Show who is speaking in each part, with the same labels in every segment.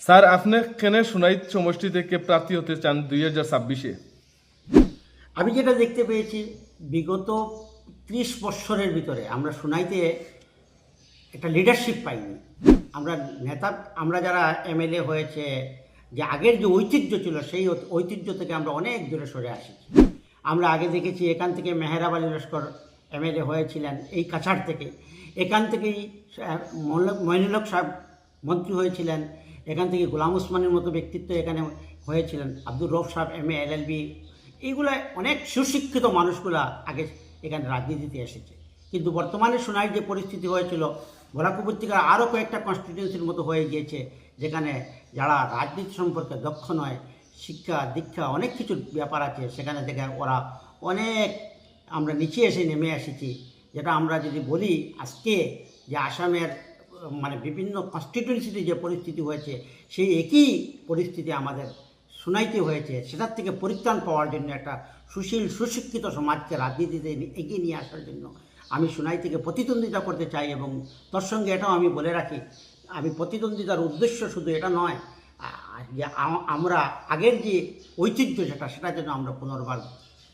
Speaker 1: Sir, আপনি কেন সোনাইত সমষ্টি থেকে প্রার্থী হতে চান 2026-এ?
Speaker 2: আমি যেটা দেখতে পেয়েছি বিগত 30 বছরের ভিতরে আমরা সোনাইতে একটা লিডারশিপ পাইনি। আমরা নেতা, আমরা যারা এমএলএ হয়েছে, যে আগের যে ঐতিহ্য ছিল সেই ঐতিহ্য থেকে আমরা অনেক দূরে সরে আসিছি। আমরা আগে দেখেছি এখান থেকে মেহেরাব আলী লস্কর এমএলএ হয়েছিলেন, এই কাছাড় থেকে। এখান থেকেই মইনুল হক সাহেব মন্ত্রী হয়েছিলেন, এখান থেকে গোলাম ওসমানের মতো ব্যক্তিত্ব এখানে হয়েছিলেন, আব্দুর রউফ সাহেব এমএ এলএলবি। এইগুলো অনেক সুশিক্ষিত মানুষগুলা আগে এখানে রাজনীতিতে এসেছে। কিন্তু বর্তমানে সোনাইর যে পরিস্থিতি হয়েছিল, বরাক উপত্যকার আরও কয়েকটা কনস্টিটিউন্সির মতো হয়ে গিয়েছে, যেখানে যারা রাজনীতি সম্পর্কে দক্ষ নয়, শিক্ষা দীক্ষা অনেক কিছু ব্যাপার আছে, সেখানে থেকে ওরা অনেক আমরা নিচে এসে নেমে এসেছি। যেটা আমরা যদি বলি আজকে যে আসামের মানে বিভিন্ন কনস্টিটিউন্সিতে যে পরিস্থিতি হয়েছে, সেই একই পরিস্থিতি আমাদের সোনাইতে হয়েছে। সেটার থেকে পরিত্রাণ পাওয়ার জন্য একটা সুশীল সুশিক্ষিত সমাজকে রাজনীতিতে এগিয়ে নিয়ে আসার জন্য আমি সোনাই থেকে প্রতিদ্বন্দ্বিতা করতে চাই। এবং তার সঙ্গে এটাও আমি বলে রাখি, আমি প্রতিদ্বন্দ্বিতার উদ্দেশ্য শুধু এটা নয়, যে আমরা আগের যে ঐতিহ্য সেটা যেন আমরা পুনর্বার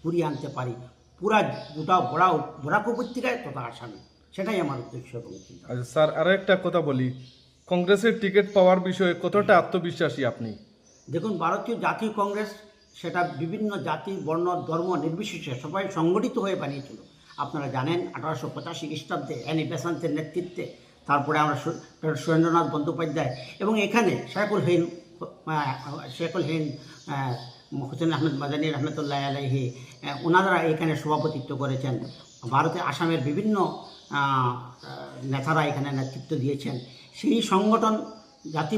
Speaker 2: ঘুরিয়ে আনতে পারি পুরা গোটা বরাক উপত্যকায় তথা আসামে। সেটাই আমার উদ্দেশ্য এবং চিন্তা।
Speaker 1: আচ্ছা স্যার, আরো একটা কথা বলি, কংগ্রেসের টিকিট পাওয়ার বিষয়ে কতটা আত্মবিশ্বাসী আপনি?
Speaker 2: দেখুন, ভারতীয় জাতীয় কংগ্রেস সেটা বিভিন্ন জাতি বর্ণ ধর্ম নির্বিশেষে সবাই সংগঠিত হয়ে বানিয়েছিল। আপনারা জানেন 1885 খ্রিস্টাব্দে অ্যানি বেসান্তের নেতৃত্বে, তারপরে আমরা সুরেন্দ্রনাথ বন্দ্যোপাধ্যায় এবং এখানে শেখুল হিন্দ হোসেন আহমেদ মাদানী রহমতুল্লাহ আলাইহি, ওনারা এখানে সভাপতিত্ব করেছেন। ভারতে আসামের বিভিন্ন নেতারা এখানে নেতৃত্ব দিয়েছেন। সেই সংগঠন জাতি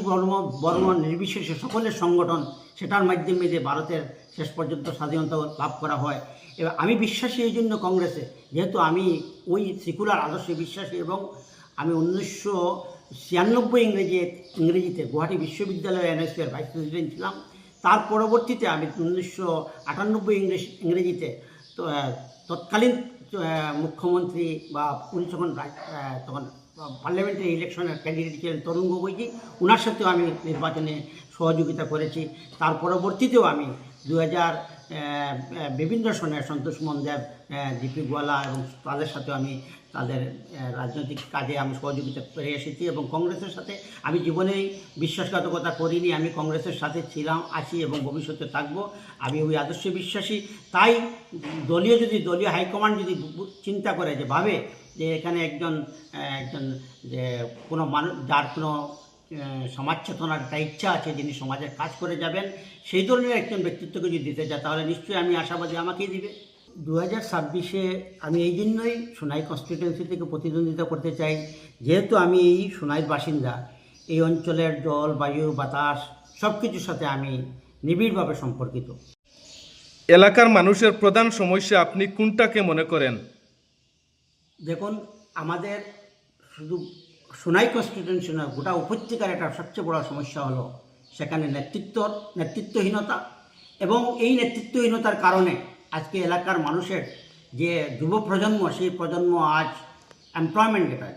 Speaker 2: বর্ণ নির্বিশেষে সকলের সংগঠন, সেটার মাধ্যমে যে ভারতের শেষ পর্যন্ত স্বাধীনতা লাভ করা হয়। এবার আমি বিশ্বাসী এই জন্য কংগ্রেসে, যেহেতু আমি ওই সেকুলার আদর্শে বিশ্বাসী এবং আমি 1996 ইংরেজিতে গুয়াহাটি বিশ্ববিদ্যালয়ের এনএসপির ভাইস প্রেসিডেন্ট ছিলাম। তার পরবর্তীতে আমি 1998 ইংরেজিতে তৎকালীন মুখ্যমন্ত্রী বা উনি তখন পার্লামেন্টারি ইলেকশনের ক্যান্ডিডেট ছিলেন তরুণ গগৈজি, ওনার সাথেও আমি নির্বাচনে সহযোগিতা করেছি। তার পরবর্তীতেও আমি 2000 বিভিন্ন সনে সন্তোষ মন্দেব, জিপি গোয়ালা এবং তাদের সাথেও আমি তাদের রাজনৈতিক কাজে আমি সহযোগিতা করে এসেছি। এবং কংগ্রেসের সাথে আমি জীবনেই বিশ্বাসঘাতকতা করিনি। আমি কংগ্রেসের সাথে ছিলাম, আছি এবং ভবিষ্যতে থাকবো। আমি ওই আদর্শে বিশ্বাসী। তাই দলীয় হাইকমান্ড যদি চিন্তা করে, যে ভাবে যে এখানে একজন যে কোনো মানুষ যার কোনো সমাজ চেতনার একটা ইচ্ছা আছে, যিনি সমাজের কাজ করে যাবেন, সেই ধরনের একজন ব্যক্তিত্বকে যদি দিতে চায়, তাহলে নিশ্চয়ই আমি আশাবাদী আমাকেই দিবে। 2026-এ আমি এই জন্যই সোনাই কনস্টিটিউয়েন্সি থেকে প্রতিদ্বন্দ্বিতা করতে চাই, যেহেতু আমি এই সোনাইয়ের বাসিন্দা। এই অঞ্চলের জল, বায়ু, বাতাস সব কিছুর সাথে আমি নিবিড়ভাবে সম্পর্কিত।
Speaker 1: এলাকার মানুষের প্রধান সমস্যা আপনি কোনটাকে মনে করেন?
Speaker 2: দেখুন, আমাদের শুধু সোনাই কনস্টিটিউয়েন্সি নয়, গোটা উপত্যকার একটা সবচেয়ে বড় সমস্যা হলো সেখানে নেতৃত্বহীনতা। এবং এই নেতৃত্বহীনতার কারণে আজকে এলাকার মানুষের যে যুব প্রজন্ম, সেই প্রজন্ম আজ এমপ্লয়মেন্ট যেটা,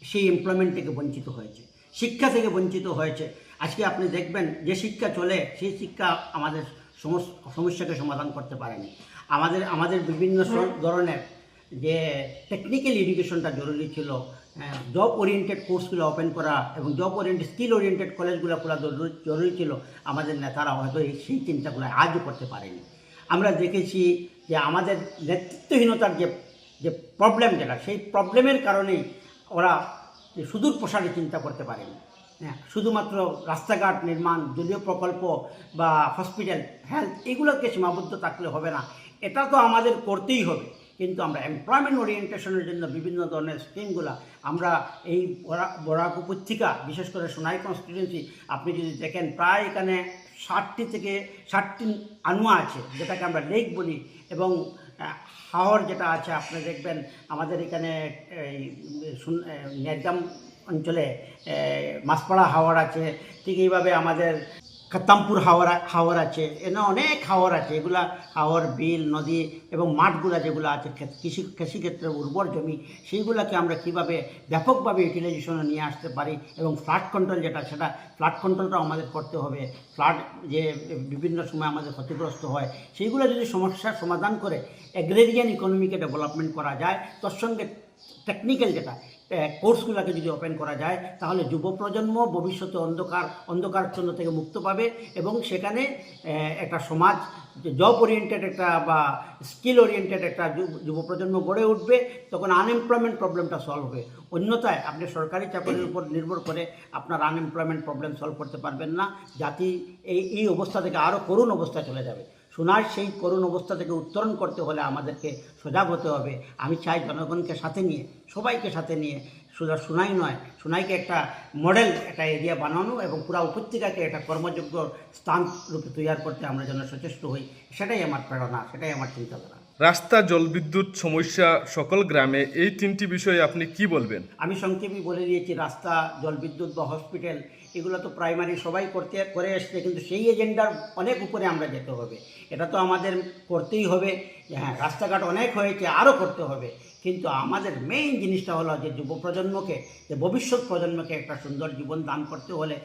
Speaker 2: সেই এমপ্লয়মেন্ট থেকে বঞ্চিত হয়েছে, শিক্ষা থেকে বঞ্চিত হয়েছে। আজকে আপনি দেখবেন যে শিক্ষা চলে, সেই শিক্ষা আমাদের সমস্যাকে সমাধান করতে পারেনি। আমাদের বিভিন্ন ধরনের যে টেকনিক্যাল এডুকেশনটা জরুরি ছিল, জব ওরিয়েন্টেড কোর্সগুলো ওপেন করা এবং জব ওরিয়েন্টেড স্কিল ওরিয়েন্টেড কলেজগুলো খোলা জরুরি ছিল, আমাদের নেতারা হয়তো সেই চিন্তাগুলো আজও করতে পারেনি। আমরা দেখেছি যে আমাদের নেতৃত্বহীনতার যে প্রবলেম যেটা, সেই প্রবলেমের কারণেই ওরা সুদূর প্রসারে চিন্তা করতে পারেনি। হ্যাঁ, শুধুমাত্র রাস্তাঘাট নির্মাণ, জলীয় প্রকল্প বা হসপিটাল, হেলথ, এগুলোকে সীমাবদ্ধ থাকলে হবে না। এটা তো আমাদের করতেই হবে, কিন্তু আমরা এমপ্লয়মেন্ট ওরিয়েন্টেশনের জন্য বিভিন্ন ধরনের স্কিমগুলো আমরা এই বরাক উপত্যকা, বিশেষ করে সোনাই কনস্টিটিউয়েন্সি, আপনি যদি দেখেন প্রায় এখানে 60টি আনুয়া আছে, যেটাকে আমরা লেক বলি। এবং হাওর যেটা আছে, আপনি দেখবেন আমাদের এখানে নেরগাম অঞ্চলে মাছপাড়া হাওর আছে। ঠিক এইভাবে আমাদের খত্তামপুর হাওর আছে, এনে অনেক হাওর আছে, এগুলা হাওর, বিল, নদী এবং মাঠগুলা যেগুলো আছে কৃষিক্ষেত্রে উর্বর জমি, সেইগুলোকে আমরা কীভাবে ব্যাপকভাবে ইউটিলাইজেশনে নিয়ে আসতে পারি এবং ফ্লাড কন্ট্রোল যেটা, সেটা ফ্লাড কন্ট্রোলটাও আমাদের করতে হবে। ফ্লাড যে বিভিন্ন সময় আমাদের ক্ষতিগ্রস্ত হয়, সেইগুলো যদি সমস্যার সমাধান করে অ্যাগ্রেরিয়ান ইকোনমিকে ডেভেলপমেন্ট করা যায়, তার সঙ্গে টেকনিক্যাল যেটা কোর্সগুলোকে যদি ওপেন করা যায়, তাহলে যুব প্রজন্ম ভবিষ্যতে অন্ধকারচ্ছন্ন থেকে মুক্ত পাবে এবং সেখানে একটা সমাজ জব ওরিয়েন্টেড একটা বা স্কিল ওরিয়েন্টেড একটা যুব প্রজন্ম গড়ে উঠবে। তখন আনএমপ্লয়মেন্ট প্রবলেমটা সলভ হবে। অন্যথায় আপনি সরকারি চাকরির উপর নির্ভর করে আপনার আনএমপ্লয়মেন্ট প্রবলেম সলভ করতে পারবেন না। জাতি এই অবস্থা থেকে আরও করুণ অবস্থায় চলে যাবে। সোনার সেই করুণ অবস্থা থেকে উত্তরণ করতে হলে আমাদেরকে সজাগ হতে হবে। আমি চাই জনগণকে সাথে নিয়ে, সবাইকে সাথে নিয়ে, শুধু সোনাই নয়, সোনাইকে একটা মডেল, একটা এরিয়া বানানো এবং পুরা উপত্যকাকে একটা কর্মযোগ্য স্থান রূপে তৈরি করতে আমরা যেন সচেষ্ট হই, সেটাই আমার প্রেরণা, সেটাই আমার চিন্তাধারা।
Speaker 1: রাস্তা, জলবিদ্যুৎ সমস্যা সকল গ্রামে, এই তিনটি বিষয়ে আপনি কি বলবেন?
Speaker 2: আমি সংক্ষেপে বলে দিয়েছি, রাস্তা, জলবিদ্যুৎ বা হসপিটাল, এগুলো তো প্রাইমারি সবাই করে আসছে, কিন্তু সেই এজেন্ডার অনেক উপরে আমরা যেতে হবে। এটা তো আমাদের করতেই হবে। হ্যাঁ, রাস্তাঘাট অনেক হয়েছে, আরও করতে হবে, কিন্তু আমাদের মেইন জিনিসটা হলো যে যুব প্রজন্মকে, যে ভবিষ্যৎ প্রজন্মকে একটা সুন্দর জীবন দান করতে হলে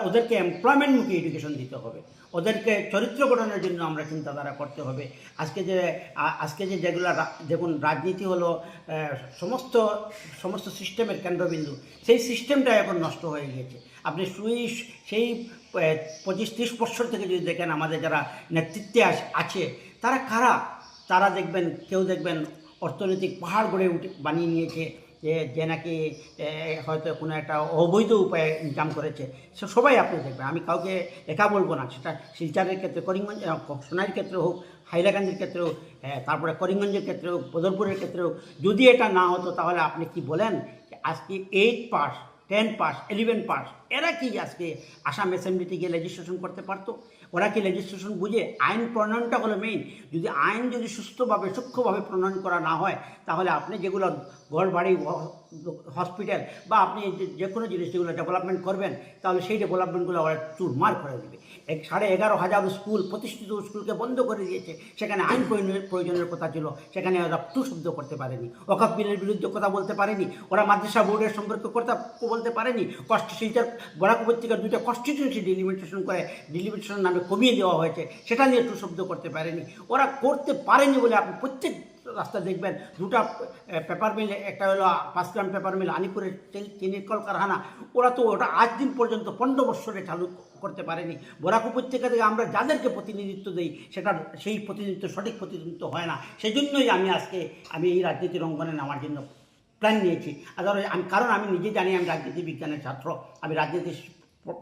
Speaker 2: ওদেরকে এমপ্লয়মেন্টমুখী এডুকেশন দিতে হবে, ওদেরকে চরিত্র গঠনের জন্য আমরা চিন্তাধারা করতে হবে। আজকে যে যেগুলো দেখুন, রাজনীতি হলো সমস্ত সিস্টেমের কেন্দ্রবিন্দু, সেই সিস্টেমটা এখন নষ্ট হয়ে গিয়েছে। আপনি সেই 25-30 বছর থেকে যদি দেখেন, আমাদের যারা নেতৃত্বে আছে তারা কারা, তারা কেউ দেখবেন অর্থনৈতিক পাহাড় গড়ে বানিয়ে নিয়েছে, যে নাকি হয়তো কোনো একটা অবৈধ উপায়ে ইনকাম করেছে, সবাই আপনি দেখবেন। আমি কাউকে একা বলবো না, সেটা শিলচরের ক্ষেত্রে, করিমগঞ্জ, সোনাইয়ের ক্ষেত্রে হোক, হাইলাকান্দির ক্ষেত্রে হোক, তারপরে করিমগঞ্জের ক্ষেত্রে হোক, বদরপুরের ক্ষেত্রে হোক। যদি এটা না হতো তাহলে আপনি কি বলেন আজকে 8 পাস, 10 পাস, 11 পাস, এরা কি আজকে আসাম অ্যাসেম্বলিতে গিয়ে লেজিসলেশন করতে পারতো? ওরা কি লেজিসলেশন বুঝে? আইন প্রণয়নটা হলো মেইন। যদি আইন সুস্থভাবে, সূক্ষ্মভাবে প্রণয়ন করা না হয়, তাহলে আপনি যেগুলো ঘর বাড়ি, হসপিটাল বা আপনি যে কোনো জিনিস যেগুলো ডেভেলপমেন্ট করবেন, তাহলে সেই ডেভেলপমেন্টগুলো ওরা চুরমার করে দেবে। 11,500 স্কুল, প্রতিষ্ঠিত স্কুলকে বন্ধ করে দিয়েছে। সেখানে আইন প্রয়োজনের কথা ছিল, সেখানে ওরা টু শব্দ করতে পারেনি। ওয়াকফ বিলের বিরুদ্ধে কথা বলতে পারেনি, ওরা মাদ্রাসা বোর্ডের সম্পর্কে কথা বলতে পারেনি। শিলচর বরাক উপত্যকার 2টা কনস্টিটিউয়েন্সি ডিলিমিটেশন নামে কমিয়ে দেওয়া হয়েছে, সেটা নিয়ে টু শব্দ করতে পারেনি। ওরা করতে পারেনি বলে আপনি প্রত্যেক রাস্তা দেখবেন 2টা পেপার মিল, একটা হলো 5 গ্রাম পেপার মিল, আনিপুরের চিনির কলকারখানা, ওরা তো ওটা আজ দিন পর্যন্ত 15 বছরে চালু করতে পারেনি। বরাক উপত্যকা থেকে আমরা যাদেরকে প্রতিনিধিত্ব দিই, সেই প্রতিনিধিত্ব সঠিক প্রতিনিধিত্ব হয় না। সেই জন্যই আমি এই রাজনীতির অঙ্গনে নামার জন্য প্ল্যান নিয়েছি। কারণ আমি নিজে জানি, আমি রাজনীতি বিজ্ঞানের ছাত্র, আমি রাজনীতি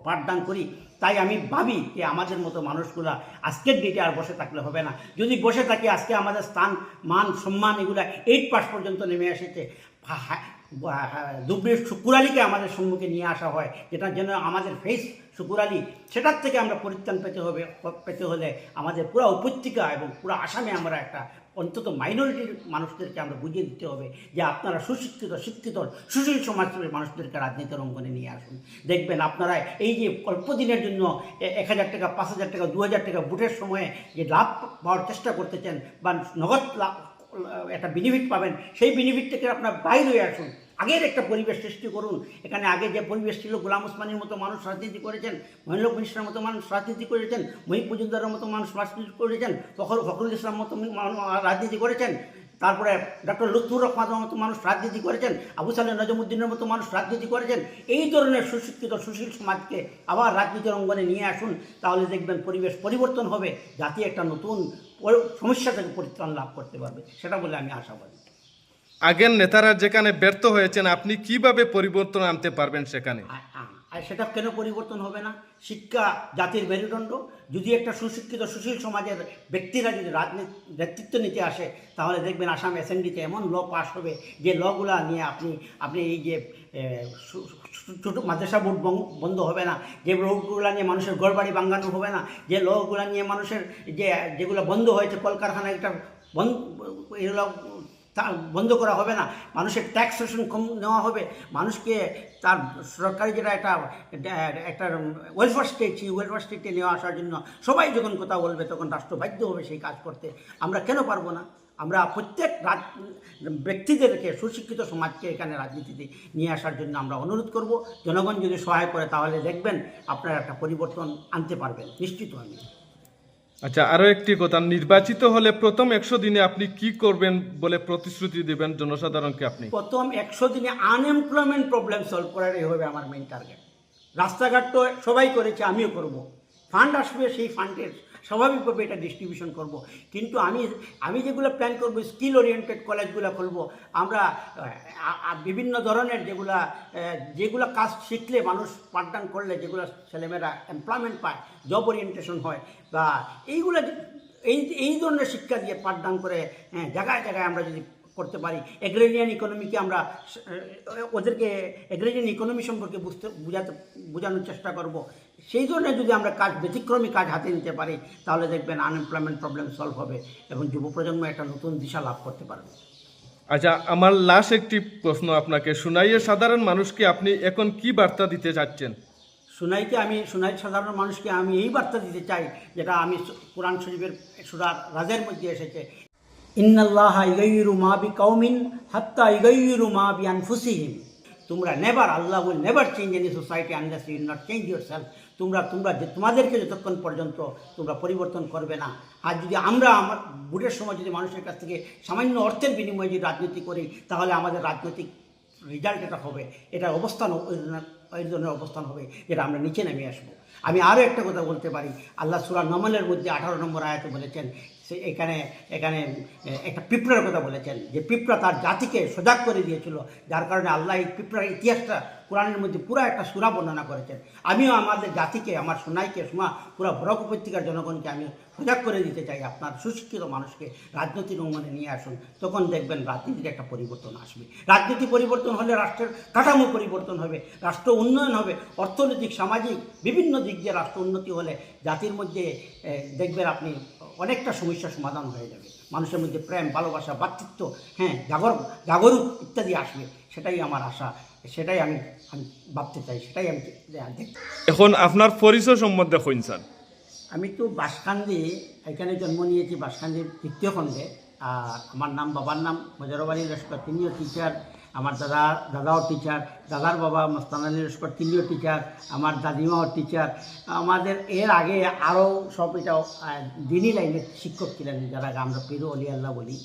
Speaker 2: পাঠদান করি। তাই আমি ভাবি যে আমাদের মতো মানুষগুলা আজকের ডেটে আর বসে থাকলে হবে না। যদি বসে থাকি, আজকে আমাদের স্থান, মান, সম্মান এগুলো 8 পাস পর্যন্ত নেমে এসেছে। দুবড়ির শুকুরালিকে আমাদের সম্মুখে নিয়ে আসা হয়, যেটা যেন আমাদের ফেস শুকুরালি, সেটার থেকে আমরা পরিত্রাণ পেতে হলে আমাদের পুরো উপত্যকা এবং পুরো আসামে আমরা একটা অন্তত মাইনরিটির মানুষদেরকে আমরা বুঝিয়ে দিতে হবে যে আপনারা শিক্ষিত সুশীল সমাজের মানুষদেরকে রাজনীতির অঙ্গনে নিয়ে আসুন। দেখবেন আপনারা এই যে অল্প দিনের জন্য 1,000 টাকা, 5,000 টাকা, 2,000 টাকা ভোটের সময়ে যে লাভ পাওয়ার চেষ্টা করতেছেন বা নগদ একটা বেনিফিট পাবেন, সেই বেনিফিট থেকে আপনার বাইরে হয়ে আসুন। আগের একটা পরিবেশ সৃষ্টি করুন। এখানে আগে যে পরিবেশ ছিল, গোলাম ওসমানীর মতো মানুষ রাজনীতি করেছেন, মহিনুল মিশ্রের মতো মানুষ রাজনীতি করেছেন, মহিব মজুমদারের মতো মানুষ রাজনীতি করেছেন, ফখরুল ইসলাম মতো রাজনীতি করেছেন, তারপরে ডক্টর লুৎফুর রহমানের মতো মানুষ রাজনীতি করেছেন, আবু সালেহ নজমুদ্দিনের মতো মানুষ রাজনীতি করেছেন। এই ধরনের সুশিক্ষিত সুশীল সমাজকে আবার রাজনীতির অঙ্গনে নিয়ে আসুন, তাহলে দেখবেন পরিবেশ পরিবর্তন হবে, জাতি একটা নতুন সমস্যা থেকে পরিত্রাণ লাভ করতে পারবে, সেটা বলে আমি আশাবাদী।
Speaker 1: আগের নেতারা যেখানে ব্যর্থ হয়েছেন, আপনি কিভাবে পরিবর্তন আনতে পারবেন সেখানে?
Speaker 2: আর সেটা কেন পরিবর্তন হবে না? শিক্ষা জাতির মেরুদণ্ড। যদি একটা সুশিক্ষিত সুশীল সমাজের ব্যক্তিরা যদি নেতৃত্ব নিতে আসে, তাহলে দেখবেন আসাম অ্যাসেম্বলিতে এমন ল পাস হবে, যে লগুলা নিয়ে আপনি এই যে ছোটো মাদ্রাসা বোর্ড বন্ধ হবে না, যে লগুলা নিয়ে মানুষের ঘরবাড়ি ভাঙানো হবে না, যে লগুলা নিয়ে মানুষের যেগুলো বন্ধ হয়েছে, কলকারখানা একটা এগুলো তা বন্ধ করা হবে না, মানুষের ট্যাক্সেশন কম নেওয়া হবে, মানুষকে তার সরকারি যেটা একটা ওয়েলফেয়ার স্টেট, সেই ওয়েলফেয়ার স্টেটে নেওয়া আসার জন্য সবাই যখন কথা বলবে তখন রাষ্ট্র বাধ্য হবে সেই কাজ করতে। আমরা কেন পারবো না? আমরা প্রত্যেক ব্যক্তিদেরকে, সুশিক্ষিত সমাজকে এখানে রাজনীতিতে নিয়ে আসার জন্য আমরা অনুরোধ করব। জনগণ যদি সহায় করে তাহলে দেখবেন আপনারা একটা পরিবর্তন আনতে পারবেন, নিশ্চিত আমি।
Speaker 1: আচ্ছা, আরো একটি কথা, নির্বাচিত হলে প্রথম 100 দিনে আপনি কি করবেন বলে প্রতিশ্রুতি দিবেন জনসাধারণকে আপনি?
Speaker 2: প্রথম 100 দিনে আনএমপ্লয়মেন্ট প্রবলেম সলভ করারই হবে আমার মেইন টার্গেট। রাস্তাঘাট তো সবাই করেছে, আমিও করব। ফান্ড আসবে, সেই ফান্ডের স্বাভাবিকভাবে এটা ডিস্ট্রিবিউশন করব। কিন্তু আমি যেগুলো প্ল্যান করব, স্কিল ওরিয়েন্টেড কলেজগুলো খুলব। আমরা বিভিন্ন ধরনের যেগুলো কাজ শিখলে মানুষ পাঠদান করলে যেগুলো ছেলেমেয়েরা এমপ্লয়মেন্ট পায়, জব ওরিয়েন্টেশন হয়, বা এই ধরনের শিক্ষা দিয়ে পাঠদান করে জায়গায় জায়গায় আমরা যদি করতে পারি, এগ্রেরিয়ান ইকোনমিকে আমরা ওদেরকে এগ্রেরিয়ান ইকোনমি সম্পর্কে বোঝানোর চেষ্টা করব। সেই ধরনের যদি আমরা ব্যতিক্রমী কাজ হাতে নিতে পারি তাহলে দেখবেন আনএমপ্লয়মেন্ট প্রবলেম সলভ হবে এবং যুব প্রজন্ম একটা নতুন দিশা লাভ করতে পারবে।
Speaker 1: আচ্ছা, আমার লাস্ট একটি প্রশ্ন আপনাকে, সুনাইয়ের সাধারণ মানুষকে আপনি এখন কি বার্তা দিতে চাচ্ছেন?
Speaker 2: সুনাই সাধারণ মানুষকে আমি এই বার্তা দিতে চাই, যেটা আমি কোরআন শরীফের সূরা রাজের মধ্যে এসেছে, ইন্নাল্লাহা ইগাইয়িরু মা বিকাউমিন হাত্তা ইগাইয়িরু মা বিআনফুসিহিম। তোমরা আল্লাহ will never change any society unless you will not change yourself. তোমাদেরকে যতক্ষণ পর্যন্ত তোমরা পরিবর্তন করবে না। আর যদি আমরা ভোটের সময় যদি মানুষের কাছ থেকে সামান্য অর্থের বিনিময়ে যদি রাজনীতি করি তাহলে আমাদের রাজনৈতিক রেজাল্ট এটা হবে, এটার অবস্থান ওই ধরনের অবস্থান হবে যেটা আমরা নিচে নেমে আসবো। আমি আরও একটা কথা বলতে পারি, আল্লাহ সূরা নমলের মধ্যে 18 নম্বর আয়াতে বলেছেন, সে এখানে একটা পিঁপড়ার কথা বলেছেন, যে পিঁপড়া তার জাতিকে সজাগ করে দিয়েছিল, যার কারণে আল্লাহ এই পিঁপড়ার ইতিহাসটা কোরআনের মধ্যে পুরো একটা সূরা বর্ণনা করেছেন। আমিও আমাদের জাতিকে, আমার সোনাইকে, পুরো বরাক উপত্যকার জনগণকে আমি সজাগ করে দিতে চাই, আপনার সুশিক্ষিত মানুষকে রাজনৈতিক অঙ্গনে নিয়ে আসুন, তখন দেখবেন রাজনীতির একটা পরিবর্তন আসবে। রাজনীতি পরিবর্তন হলে রাষ্ট্রের কাঠামো পরিবর্তন হবে, রাষ্ট্র উন্নয়ন হবে, অর্থনৈতিক, সামাজিক বিভিন্ন দিক দিয়ে রাষ্ট্র উন্নতি হলে জাতির মধ্যে দেখবেন আপনি অনেকটা সমস্যার সমাধান হয়ে যাবে। মানুষের মধ্যে প্রেম, ভালোবাসা, ভ্রাতৃত্ব, জাগরুক ইত্যাদি আসবে। সেটাই আমার আশা, সেটাই আমি ভাবতে চাই, সেটাই আমি দেখতে।
Speaker 1: এখন আপনার পরিচয় সম্বন্ধে কইন স্যার।
Speaker 2: আমি তো বাঁশকান্দি, এখানে জন্ম নিয়েছি, বাঁশকান্দির 3য় খণ্ডে। আর আমার নাম, বাবার নাম মজারব আলী লস্কর, তিনিও টিচার। আমার দাদাও টিচার, দাদার বাবা মস্তান আলী লস্কর, তিনিও টিচার। আমার দাদিমাও টিচার। আমাদের এর আগে আরও সব এটাও দিনী লাইনের শিক্ষক ছিলেন, যারা আমরা পীর অলি আল্লাহ বলি।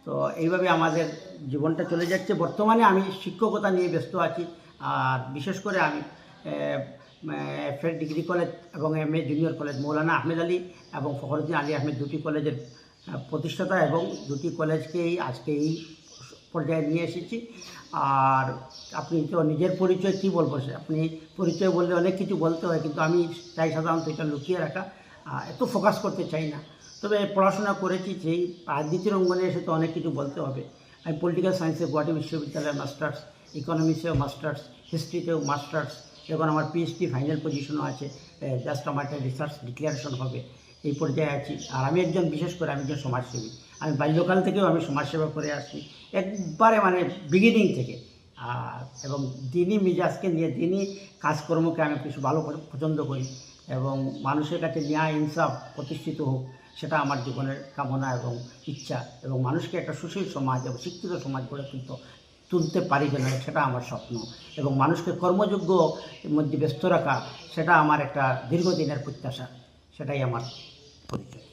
Speaker 2: তো এইভাবে আমাদের জীবনটা চলে যাচ্ছে। বর্তমানে আমি শিক্ষকতা নিয়ে ব্যস্ত আছি। আর বিশেষ করে আমি FA ডিগ্রি কলেজ এবং MA জুনিয়র কলেজ মৌলানা আহমেদ আলী এবং ফখরুদ্দিন আলী আহমেদ, দুটি কলেজের প্রতিষ্ঠাতা, এবং দুটি কলেজকেই আজকে এই পর্যায়ে নিয়ে এসেছি। আর আপনি তো নিজের পরিচয় কী বলবো, আপনি পরিচয় বললে অনেক কিছু বলতে হয়, কিন্তু আমি চাই সাধারণত এটা লুকিয়ে রাখা, এত ফোকাস করতে চাই না। তবে পড়াশোনা করেছি, সেই রাজনীতির অঙ্গনে এসে তো অনেক কিছু বলতে হবে। আমি পলিটিক্যাল সায়েন্সে গুয়াহাটি বিশ্ববিদ্যালয়ে মাস্টার্স, ইকোনমিক্সেও মাস্টার্স, হিস্ট্রিতেও মাস্টার্স, এখন আমার PhD ফাইনাল পজিশনও আছে। জাস্ট আমার একটা রিসার্চ ডিক্লারেশন হবে, এই পর্যায়ে আছি। আর আমি বিশেষ করে আমি একজন সমাজসেবী। আমি বাল্যকাল থেকেও আমি সমাজসেবা করে আসছি, একবারে বিগিনিং থেকে। এবং দিনী মিজাজকে নিয়ে, দিনী কাজকর্মকে আমি কিছু ভালো পছন্দ করি, এবং মানুষের কাছে ন্যায় ইনসাফ প্রতিষ্ঠিত হোক, সেটা আমার জীবনের কামনা এবং ইচ্ছা। এবং মানুষকে একটা সুশীল সমাজ এবং শিক্ষিত সমাজ গড়ে তুলতে পারি যেন, সেটা আমার স্বপ্ন। এবং মানুষকে কর্মযোগ্য মধ্যে ব্যস্ত রাখা, সেটা আমার একটা দীর্ঘদিনের প্রত্যাশা, সেটাই আমার পরিচয়।